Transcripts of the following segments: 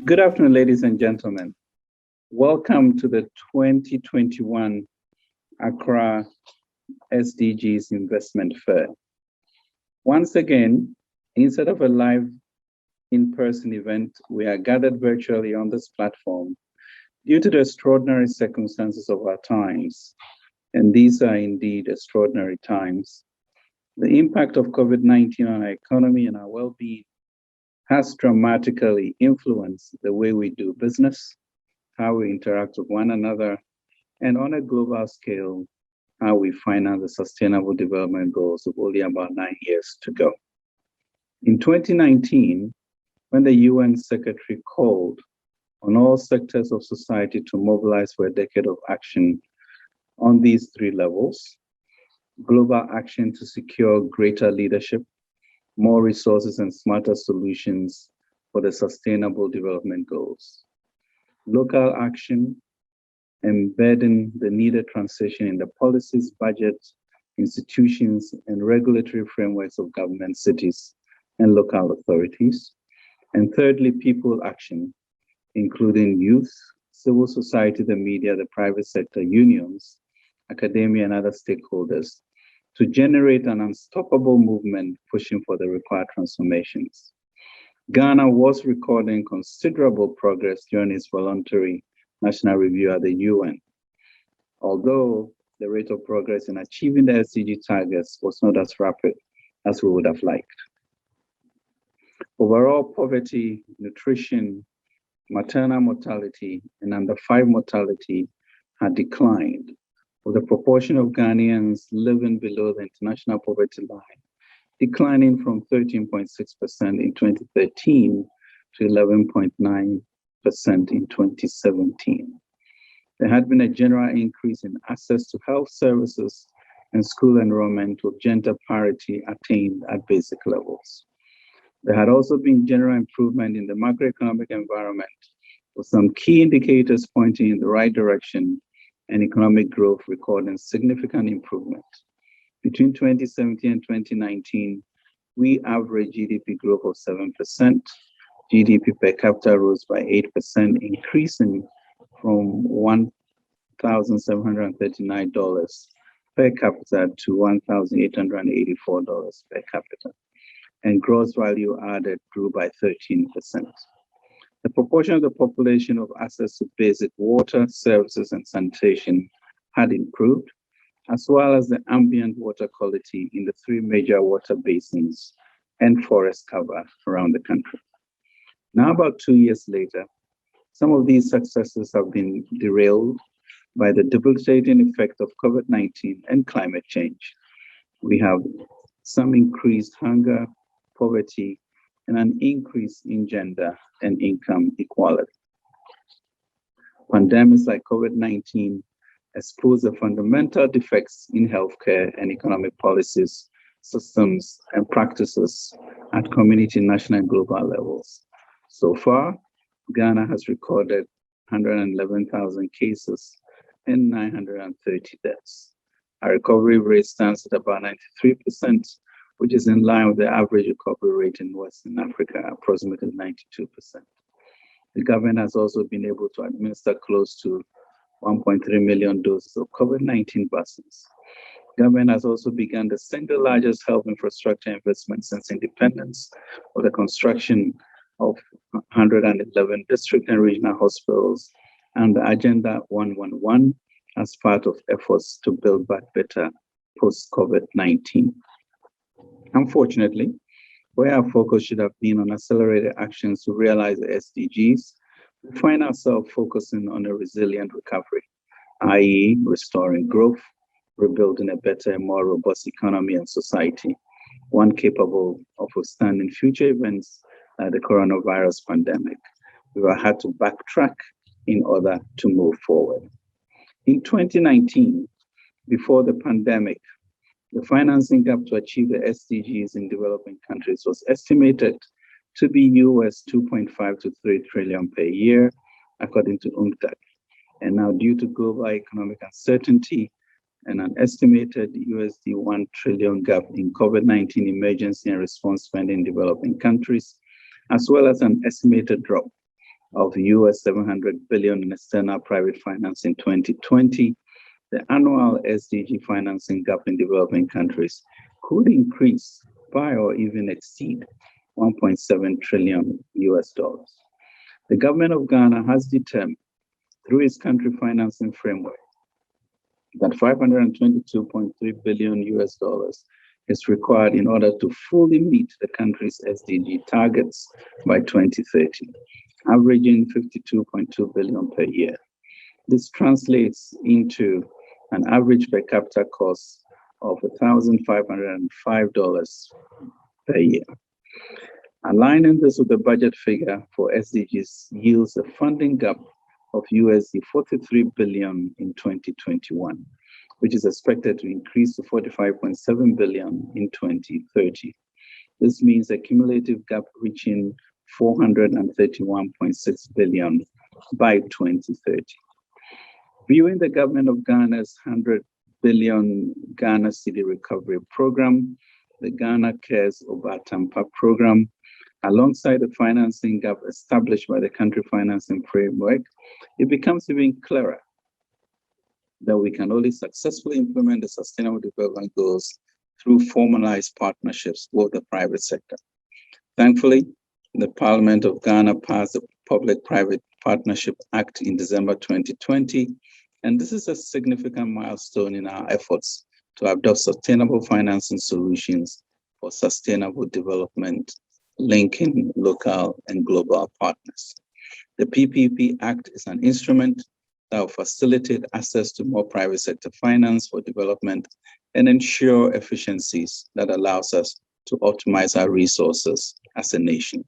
Good afternoon, ladies and gentlemen. Welcome to the 2021 Accra SDGs Investment Fair. Once again, instead of a live in-person event, we are gathered virtually on this platform due to the extraordinary circumstances of our times. And these are indeed extraordinary times. The impact of COVID-19 on our economy and our well-being has dramatically influenced the way we do business, how we interact with one another, and on a global scale, how we finance the Sustainable Development Goals with only about 9 years to go. In 2019, when the UN Secretary called on all sectors of society to mobilize for a decade of action on these 3 levels: global action to secure greater leadership, more resources and smarter solutions for the Sustainable Development Goals; local action, embedding the needed transition in the policies, budgets, institutions, and regulatory frameworks of government, cities, and local authorities; and thirdly, people action, including youth, civil society, the media, the private sector, unions, academia, and other stakeholders, to generate an unstoppable movement pushing for the required transformations. Ghana was recording considerable progress during its voluntary national review at the UN, although the rate of progress in achieving the SDG targets was not as rapid as we would have liked. Overall poverty, nutrition, maternal mortality, and under 5 mortality had declined, with the proportion of Ghanaians living below the international poverty line declining from 13.6% in 2013 to 11.9% in 2017. There had been a general increase in access to health services and school enrollment, with gender parity attained at basic levels. There had also been general improvement in the macroeconomic environment, with some key indicators pointing in the right direction and economic growth recording significant improvement. Between 2017 and 2019, we averaged GDP growth of 7%. GDP per capita rose by 8%, increasing from $1,739 per capita to $1,884 per capita. And gross value added grew by 13%. The proportion of the population of access to basic water, services, and sanitation had improved, as well as the ambient water quality in the 3 major water basins and forest cover around the country. Now, about 2 years later, some of these successes have been derailed by the debilitating effect of COVID-19 and climate change. We have some increased hunger, poverty, and an increase in gender and income equality. Pandemics like COVID-19 expose the fundamental defects in healthcare and economic policies, systems, and practices at community, national, and global levels. So far, Ghana has recorded 111,000 cases and 930 deaths. Our recovery rate stands at about 93%, which is in line with the average recovery rate in Western Africa, approximately 92%. The government has also been able to administer close to 1.3 million doses of COVID-19 vaccines. Government has also begun the single largest health infrastructure investment since independence, with the construction of 111 district and regional hospitals and the Agenda 111 as part of efforts to build back better post-COVID-19. Unfortunately, where our focus should have been on accelerated actions to realize the SDGs, we find ourselves focusing on a resilient recovery, i.e., restoring growth, rebuilding a better and more robust economy and society, one capable of withstanding future events like the coronavirus pandemic. We will have to backtrack in order to move forward. In 2019, before the pandemic, the financing gap to achieve the SDGs in developing countries was estimated to be US 2.5 to 3 trillion per year, according to UNCTAD. And now, due to global economic uncertainty and an estimated USD 1 trillion gap in COVID-19 emergency and response spending in developing countries, as well as an estimated drop of US 700 billion in external private finance in 2020, the annual SDG financing gap in developing countries could increase by or even exceed 1.7 trillion US dollars. The government of Ghana has determined through its country financing framework that 522.3 billion US dollars is required in order to fully meet the country's SDG targets by 2030, averaging 52.2 billion per year. This translates into an average per capita cost of $1,505 per year. Aligning this with the budget figure for SDGs yields a funding gap of USD 43 billion in 2021, which is expected to increase to 45.7 billion in 2030. This means a cumulative gap reaching 431.6 billion by 2030. Viewing the government of Ghana's 100 billion Ghana City Recovery Program, the Ghana Cares Obatampa Program, alongside the financing gap established by the country financing framework, it becomes even clearer that we can only successfully implement the Sustainable Development Goals through formalized partnerships with the private sector. Thankfully, the Parliament of Ghana passed the Public-Private Partnership Act in December 2020, and this is a significant milestone in our efforts to adopt sustainable financing solutions for sustainable development, linking local and global partners. The PPP Act is an instrument that will facilitate access to more private sector finance for development and ensure efficiencies that allows us to optimize our resources as a nation.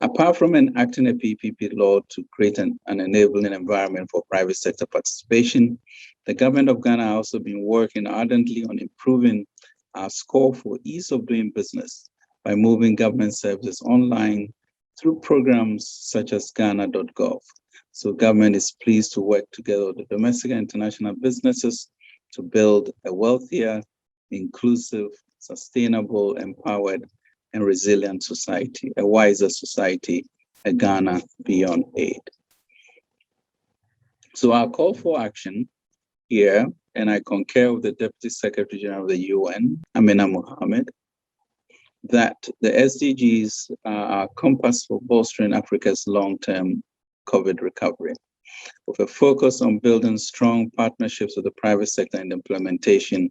Apart from enacting a PPP law to create an enabling environment for private sector participation, the government of Ghana has also been working ardently on improving our score for ease of doing business by moving government services online through programs such as Ghana.gov. So government is pleased to work together with the domestic and international businesses to build a wealthier, inclusive, sustainable, empowered, and resilient society, a wiser society, a Ghana beyond aid. So our call for action here, and I concur with the Deputy Secretary General of the UN, Amina Mohammed, that the SDGs are a compass for bolstering Africa's long-term COVID recovery, with a focus on building strong partnerships with the private sector in the implementation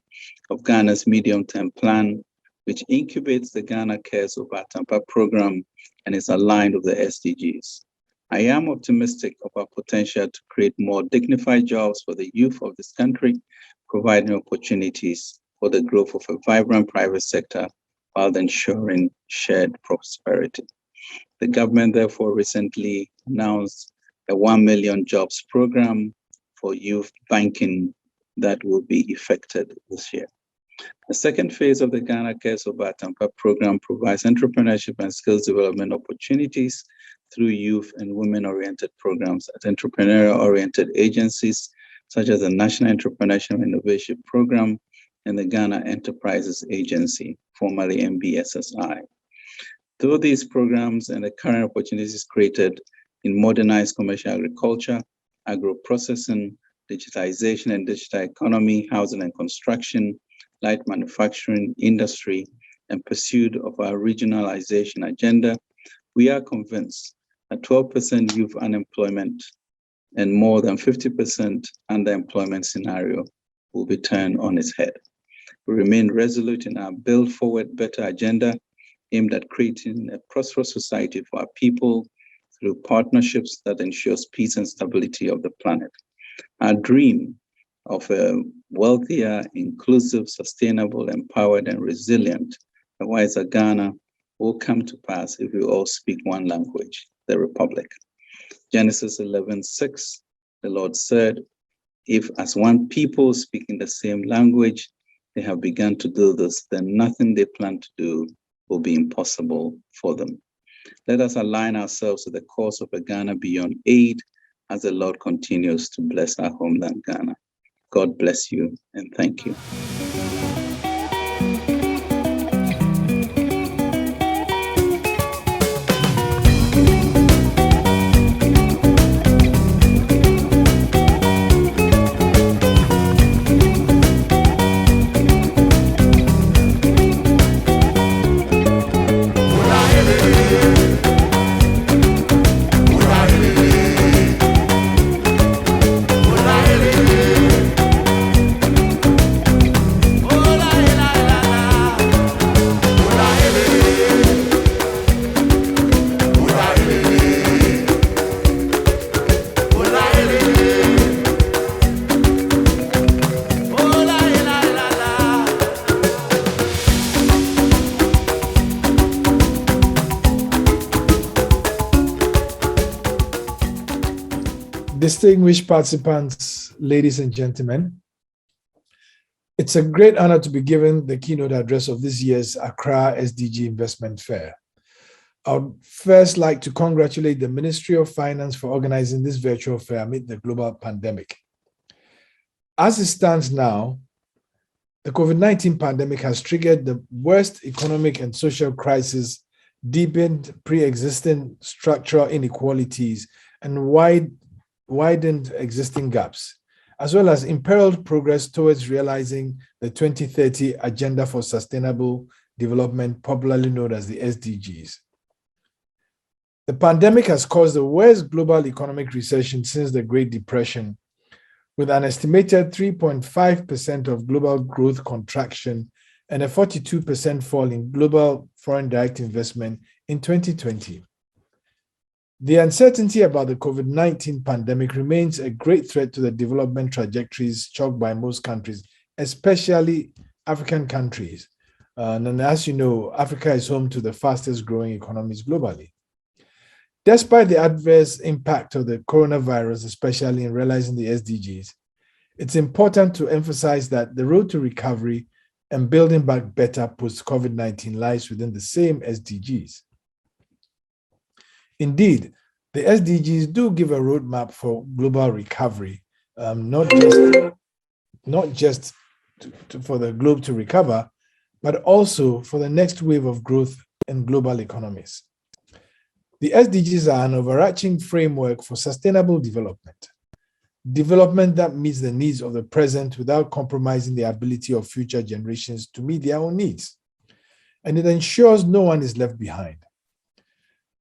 of Ghana's medium-term plan, which incubates the Ghana Cares Obatampa program and is aligned with the SDGs. I am optimistic of our potential to create more dignified jobs for the youth of this country, providing opportunities for the growth of a vibrant private sector while ensuring shared prosperity. The government therefore recently announced a 1 million jobs program for youth banking that will be effected this year. The second phase of the Ghana Cares Obatampa program provides entrepreneurship and skills development opportunities through youth and women-oriented programs at entrepreneurial-oriented agencies such as the National Entrepreneurship and Innovation Program and the Ghana Enterprises Agency, formerly NBSSI. Through these programs and the current opportunities created in modernized commercial agriculture, agro-processing, digitization and digital economy, housing and construction, light manufacturing, industry, and pursuit of our regionalization agenda, we are convinced that 12% youth unemployment and more than 50% underemployment scenario will be turned on its head. We remain resolute in our Build Forward Better agenda aimed at creating a prosperous society for our people through partnerships that ensures peace and stability of the planet. Our dream of a wealthier, inclusive, sustainable, empowered, and resilient, a wiser Ghana will come to pass if we all speak one language, the Republic. Genesis 11:6, the Lord said, if as one people speaking the same language, they have begun to do this, then nothing they plan to do will be impossible for them. Let us align ourselves to the cause of a Ghana beyond aid as the Lord continues to bless our homeland, Ghana. God bless you and thank you. Distinguished participants, ladies and gentlemen, it's a great honor to be given the keynote address of this year's Accra SDG Investment Fair. I would first like to congratulate the Ministry of Finance for organizing this virtual fair amid the global pandemic. As it stands now, the COVID-19 pandemic has triggered the worst economic and social crisis, deepened pre-existing structural inequalities, and widened existing gaps, as well as imperiled progress towards realizing the 2030 Agenda for Sustainable Development, popularly known as the SDGs. The pandemic has caused the worst global economic recession since the Great Depression, with an estimated 3.5% of global growth contraction and a 42% fall in global foreign direct investment in 2020. The uncertainty about the COVID-19 pandemic remains a great threat to the development trajectories chalked by most countries, especially African countries. And as you know, Africa is home to the fastest growing economies globally. Despite the adverse impact of the coronavirus, especially in realizing the SDGs, it's important to emphasize that the road to recovery and building back better post-COVID-19 lies within the same SDGs. Indeed, the SDGs do give a roadmap for global recovery, not just for the globe to recover, but also for the next wave of growth in global economies. The SDGs are an overarching framework for sustainable development that meets the needs of the present without compromising the ability of future generations to meet their own needs. And it ensures no one is left behind.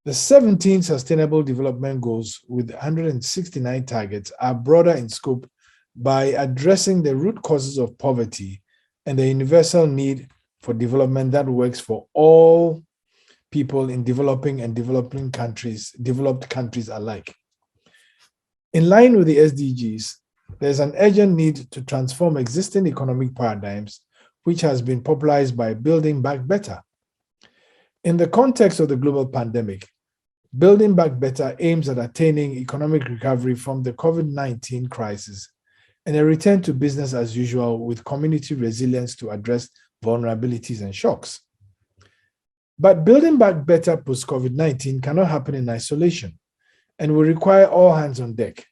The 17 Sustainable Development Goals with 169 targets are broader in scope by addressing the root causes of poverty and the universal need for development that works for all people in developing and developed countries alike. In line with the SDGs, there's an urgent need to transform existing economic paradigms, which has been popularized by Building Back Better. In the context of the global pandemic, Building Back Better aims at attaining economic recovery from the COVID-19 crisis and a return to business as usual with community resilience to address vulnerabilities and shocks. But building back better post-COVID-19 cannot happen in isolation and will require all hands on deck.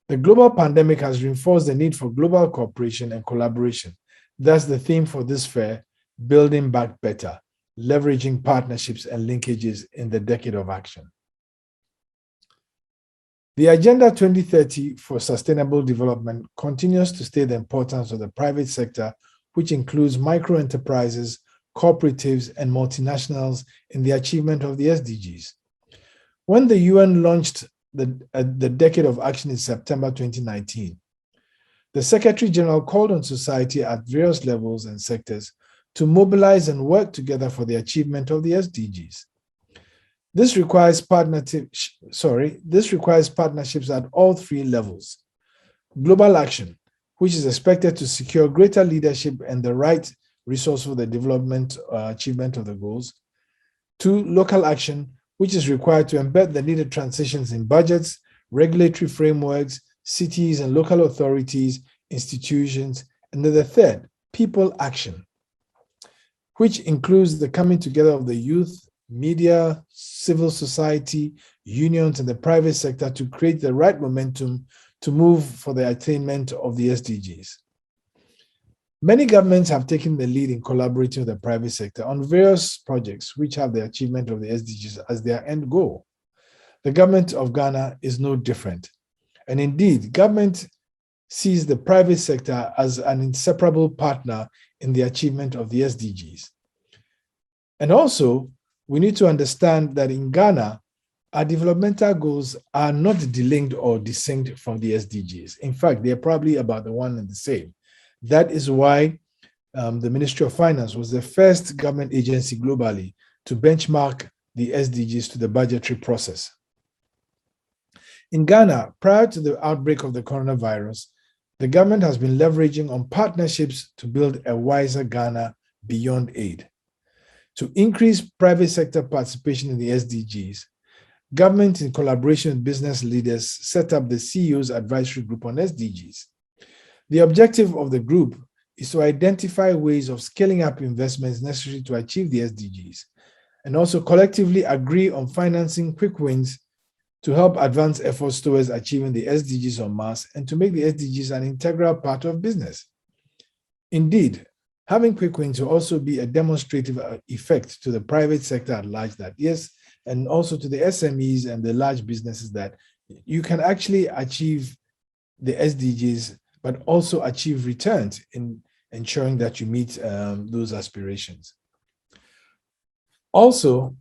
The global pandemic has reinforced the need for global cooperation and collaboration. That's the theme for this fair, Building Back Better, leveraging partnerships and linkages in the decade of action. The Agenda 2030 for Sustainable Development continues to state the importance of the private sector, which includes micro-enterprises, cooperatives, and multinationals in the achievement of the SDGs. When the UN launched the Decade of Action in September 2019, the Secretary General called on society at various levels and sectors to mobilize and work together for the achievement of the SDGs. This requires partnerships at all three levels. Global action, which is expected to secure greater leadership and the right resource for the development achievement of the goals. 2, local action, which is required to embed the needed transitions in budgets, regulatory frameworks, cities and local authorities, institutions. And then the 3rd, people action, which includes the coming together of the youth, media, civil society, unions, and the private sector to create the right momentum to move for the attainment of the SDGs. Many governments have taken the lead in collaborating with the private sector on various projects which have the achievement of the SDGs as their end goal. The government of Ghana is no different. And indeed, government sees the private sector as an inseparable partner in the achievement of the SDGs. And also, we need to understand that in Ghana, our developmental goals are not delinked or distinct from the SDGs. In fact, they are probably about the one and the same. That is why the Ministry of Finance was the first government agency globally to benchmark the SDGs to the budgetary process. In Ghana, prior to the outbreak of the coronavirus, the government has been leveraging on partnerships to build a wiser Ghana beyond aid. To increase private sector participation in the SDGs, government, in collaboration with business leaders, set up the CEO's Advisory Group on SDGs. The objective of the group is to identify ways of scaling up investments necessary to achieve the SDGs, and also collectively agree on financing quick wins to help advance efforts towards achieving the SDGs en masse and to make the SDGs an integral part of business. Indeed, having quick wins will also be a demonstrative effect to the private sector at large that, yes, and also to the SMEs and the large businesses that you can actually achieve the SDGs, but also achieve returns in ensuring that you meet those aspirations. Also,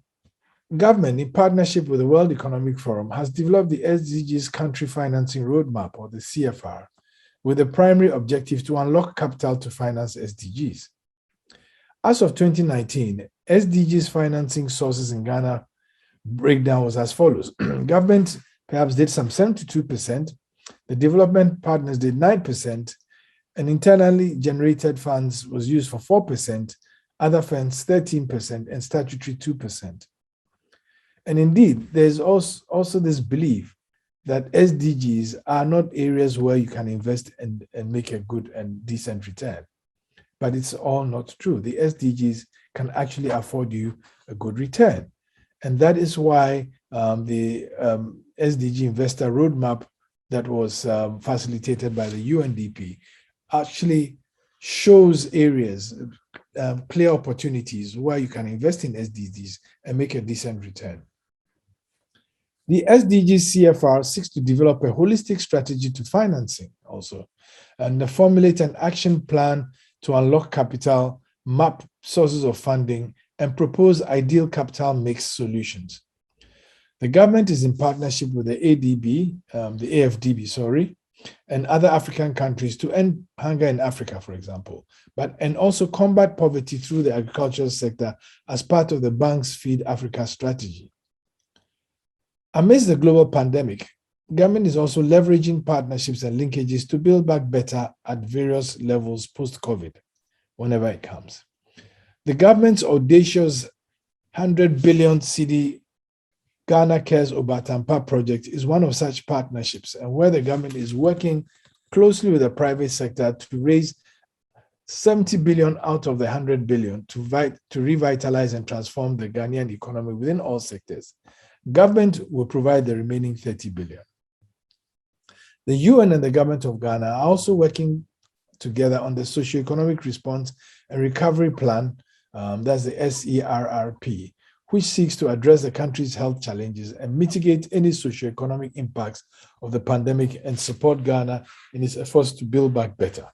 government, in partnership with the World Economic Forum, has developed the SDGs Country Financing Roadmap, or the CFR, with the primary objective to unlock capital to finance SDGs. As of 2019, SDGs financing sources in Ghana breakdown was as follows. Government perhaps did some 72%, the development partners did 9%, and internally generated funds was used for 4%, other funds 13%, and statutory 2%. And indeed, there's also this belief that SDGs are not areas where you can invest and make a good and decent return. But it's all not true. The SDGs can actually afford you a good return. And that is why the SDG Investor Roadmap that was facilitated by the UNDP actually shows areas, clear opportunities where you can invest in SDGs and make a decent return. The SDG CFR seeks to develop a holistic strategy to financing also, and formulate an action plan to unlock capital, map sources of funding, and propose ideal capital mix solutions. The government is in partnership with the AFDB, and other African countries to end hunger in Africa, for example, and also combat poverty through the agricultural sector as part of the bank's Feed Africa strategy. Amidst the global pandemic, government is also leveraging partnerships and linkages to build back better at various levels post-COVID, whenever it comes. The government's audacious 100 billion cedi Ghana Cares Obatampa project is one of such partnerships, and where the government is working closely with the private sector to raise 70 billion out of the 100 billion to revitalize and transform the Ghanaian economy within all sectors. Government will provide the remaining 30 billion. The UN and the government of Ghana are also working together on the Socioeconomic Response and Recovery Plan, that's the SERRP, which seeks to address the country's health challenges and mitigate any socioeconomic impacts of the pandemic and support Ghana in its efforts to build back better.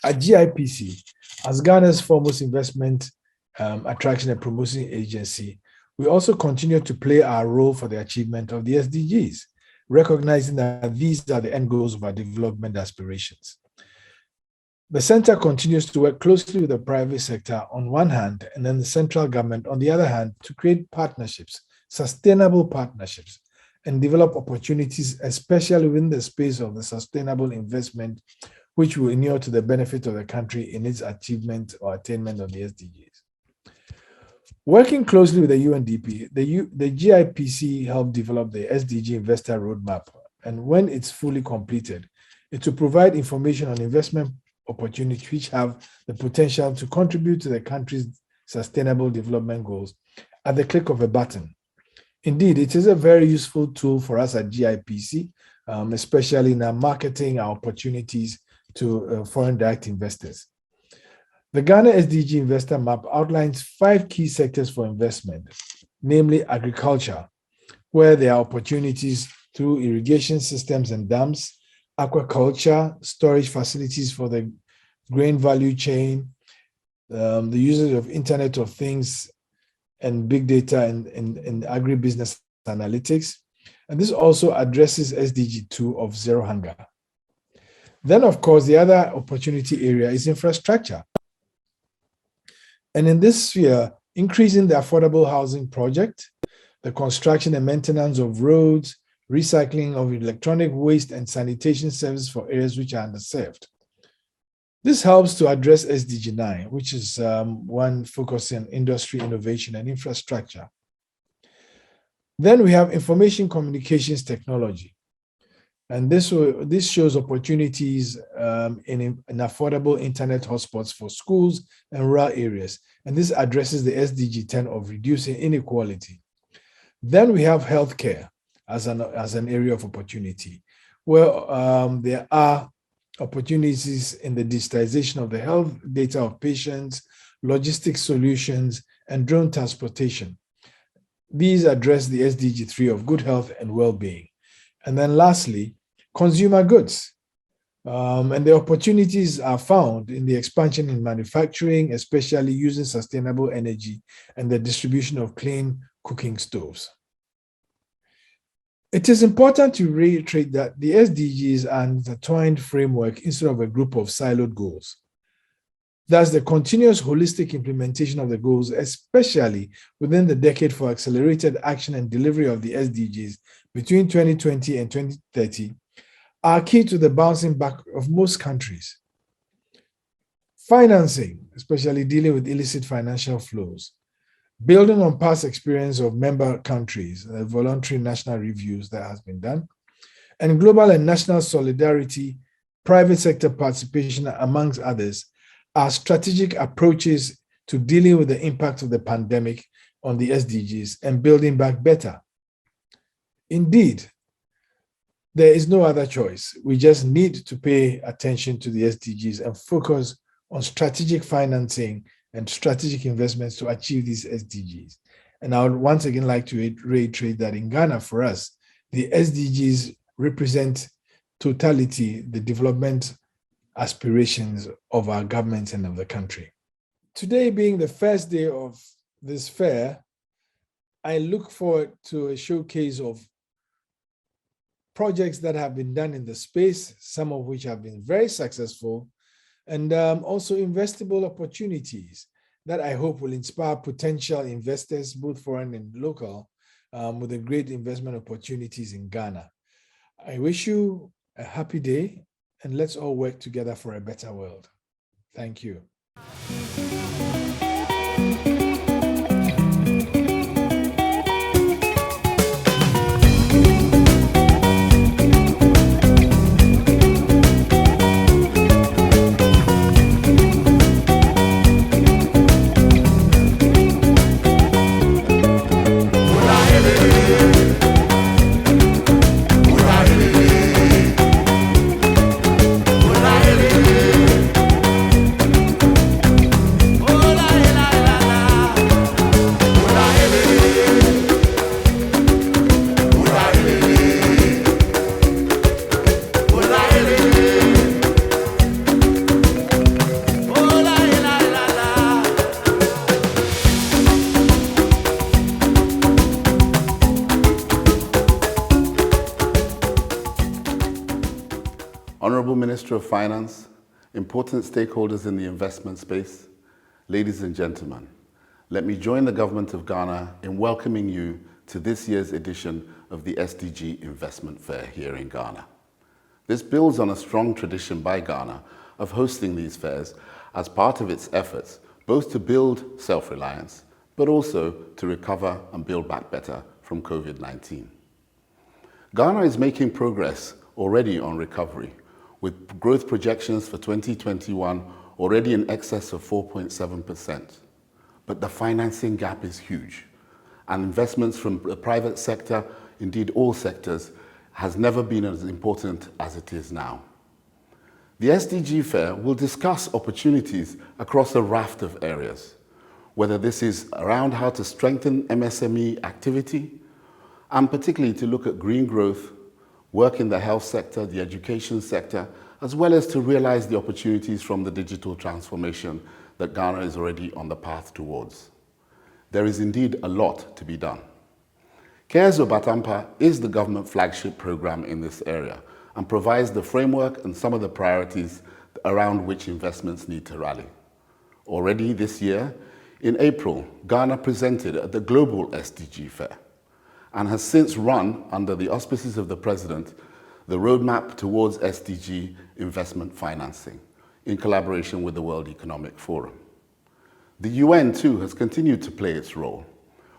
At GIPC, as Ghana's foremost investment attraction and promotion agency, we also continue to play our role for the achievement of the SDGs, recognizing that these are the end goals of our development aspirations. The center continues to work closely with the private sector on one hand, and then the central government on the other hand, to create partnerships, sustainable partnerships, and develop opportunities, especially within the space of the sustainable investment, which will inure to the benefit of the country in its achievement or attainment of the SDGs. Working closely with the UNDP, the GIPC helped develop the SDG Investor Roadmap, and when it's fully completed, it will provide information on investment opportunities which have the potential to contribute to the country's sustainable development goals at the click of a button. Indeed, it is a very useful tool for us at GIPC, especially in our marketing our opportunities to foreign direct investors. The Ghana SDG Investor Map outlines 5 key sectors for investment, namely agriculture, where there are opportunities through irrigation systems and dams, aquaculture, storage facilities for the grain value chain, the usage of Internet of Things and big data and agribusiness analytics. And this also addresses SDG 2 of zero hunger. Then, of course, the other opportunity area is infrastructure. And in this sphere, increasing the affordable housing project, the construction and maintenance of roads, recycling of electronic waste and sanitation services for areas which are underserved. This helps to address SDG 9, which is one focusing on industry, innovation, and infrastructure. Then we have information communications technology. And this shows opportunities in affordable internet hotspots for schools and rural areas. And this addresses the SDG 10 of reducing inequality. Then we have healthcare as an area of opportunity, where there are opportunities in the digitization of the health data of patients, logistics solutions, and drone transportation. These address the SDG 3 of good health and well-being. And then lastly, consumer goods. And the opportunities are found in the expansion in manufacturing, especially using sustainable energy and the distribution of clean cooking stoves. It is important to reiterate that the SDGs are an intertwined framework instead of a group of siloed goals. Thus, the continuous holistic implementation of the goals, especially within the decade for accelerated action and delivery of the SDGs between 2020 and 2030, are key to the bouncing back of most countries. Financing, especially dealing with illicit financial flows, building on past experience of member countries, voluntary national reviews that has been done, and global and national solidarity, private sector participation, amongst others, are strategic approaches to dealing with the impact of the pandemic on the SDGs and building back better. Indeed, there is no other choice. We just need to pay attention to the SDGs and focus on strategic financing and strategic investments to achieve these SDGs. And I would once again like to reiterate that in Ghana, for us, the SDGs represent totality, the development aspirations of our government and of the country. Today being the first day of this fair, I look forward to a showcase of projects that have been done in the space, some of which have been very successful, and also investable opportunities that I hope will inspire potential investors, both foreign and local, with the great investment opportunities in Ghana. I wish you a happy day, and let's all work together for a better world. Thank you. Honorable Minister of Finance, important stakeholders in the investment space, ladies and gentlemen, let me join the government of Ghana in welcoming you to this year's edition of the SDG Investment Fair here in Ghana. This builds on a strong tradition by Ghana of hosting these fairs as part of its efforts both to build self-reliance, but also to recover and build back better from COVID-19. Ghana is making progress already on recovery, with growth projections for 2021 already in excess of 4.7%. But the financing gap is huge, and investments from the private sector, indeed all sectors, has never been as important as it is now. The SDG Fair will discuss opportunities across a raft of areas, whether this is around how to strengthen MSME activity, and particularly to look at green growth, work in the health sector, the education sector, as well as to realize the opportunities from the digital transformation that Ghana is already on the path towards. There is indeed a lot to be done. Cares of Batampa is the government flagship program in this area and provides the framework and some of the priorities around which investments need to rally. Already this year, in April, Ghana presented at the Global SDG Fair and has since run, under the auspices of the President, the roadmap towards SDG investment financing in collaboration with the World Economic Forum. The UN too has continued to play its role.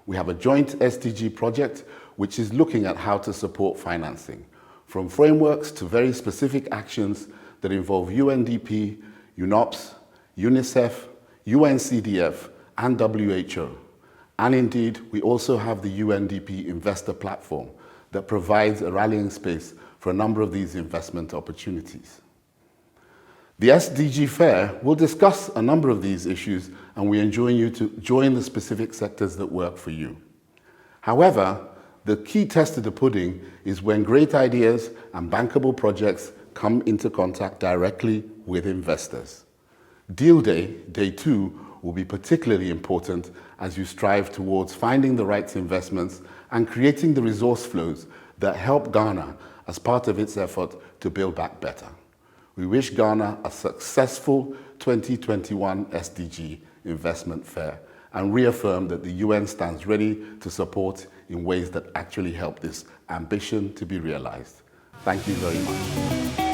We have a joint SDG project which is looking at how to support financing, from frameworks to very specific actions that involve UNDP, UNOPS, UNICEF, UNCDF, and WHO. And indeed, we also have the UNDP Investor Platform that provides a rallying space for a number of these investment opportunities. The SDG Fair will discuss a number of these issues, and we enjoin you to join the specific sectors that work for you. However, the key test of the pudding is when great ideas and bankable projects come into contact directly with investors. Deal Day, Day 2, will be particularly important as you strive towards finding the right investments and creating the resource flows that help Ghana as part of its effort to build back better. We wish Ghana a successful 2021 SDG Investment Fair and reaffirm that the UN stands ready to support in ways that actually help this ambition to be realized. Thank you very much.